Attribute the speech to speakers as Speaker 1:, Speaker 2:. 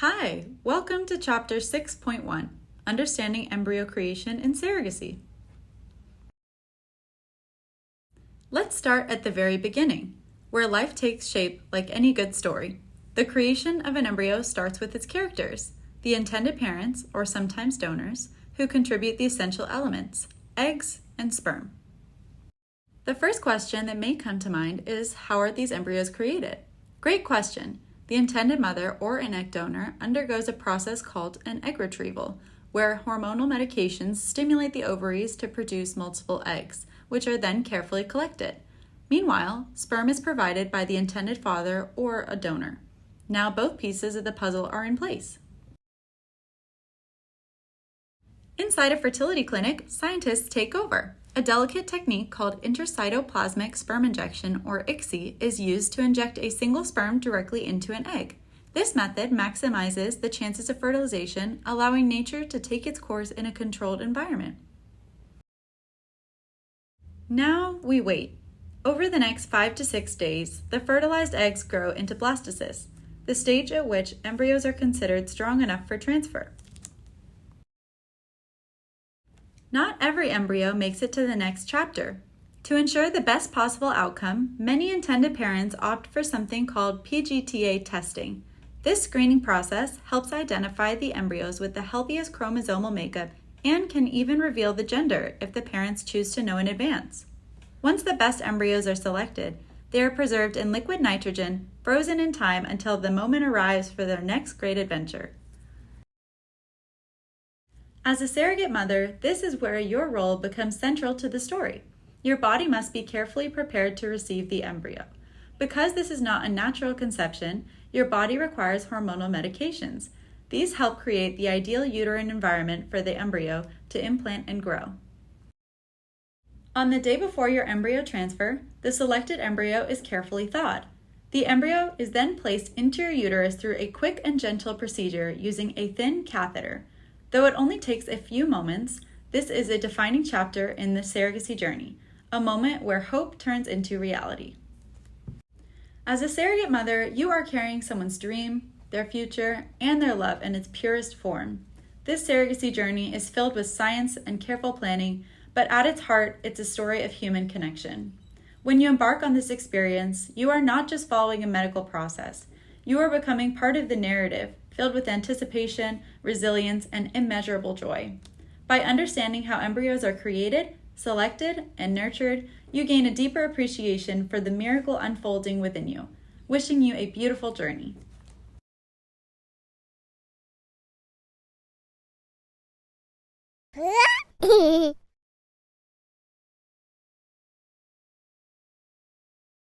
Speaker 1: Hi, welcome to Chapter 6.1, Understanding Embryo Creation in Surrogacy. Let's start at the very beginning, where life takes shape like any good story. The creation of an embryo starts with its characters, the intended parents, or sometimes donors, who contribute the essential elements, eggs and sperm. The first question that may come to mind is, how are these embryos created? Great question. The intended mother or an egg donor undergoes a process called an egg retrieval, where hormonal medications stimulate the ovaries to produce multiple eggs, which are then carefully collected. Meanwhile, sperm is provided by the intended father or a donor. Now both pieces of the puzzle are in place. Inside a fertility clinic, scientists take over. A delicate technique called intracytoplasmic sperm injection, or ICSI, is used to inject a single sperm directly into an egg. This method maximizes the chances of fertilization, allowing nature to take its course in a controlled environment. Now we wait. Over the next 5 to 6 days, the fertilized eggs grow into blastocysts, the stage at which embryos are considered strong enough for transfer. Not every embryo makes it to the next chapter. To ensure the best possible outcome, many intended parents opt for something called PGT-A testing. This screening process helps identify the embryos with the healthiest chromosomal makeup and can even reveal the gender if the parents choose to know in advance. Once the best embryos are selected, they are preserved in liquid nitrogen, frozen in time until the moment arrives for their next great adventure. As a surrogate mother, this is where your role becomes central to the story. Your body must be carefully prepared to receive the embryo. Because this is not a natural conception, your body requires hormonal medications. These help create the ideal uterine environment for the embryo to implant and grow. On the day before your embryo transfer, the selected embryo is carefully thawed. The embryo is then placed into your uterus through a quick and gentle procedure using a thin catheter. Though it only takes a few moments, this is a defining chapter in the surrogacy journey, a moment where hope turns into reality. As a surrogate mother, you are carrying someone's dream, their future, and their love in its purest form. This surrogacy journey is filled with science and careful planning, but at its heart, it's a story of human connection. When you embark on this experience, you are not just following a medical process. You are becoming part of the narrative, filled with anticipation, resilience, and immeasurable joy. By understanding how embryos are created, selected, and nurtured, you gain a deeper appreciation for the miracle unfolding within you. Wishing you a beautiful journey.
Speaker 2: Yeah.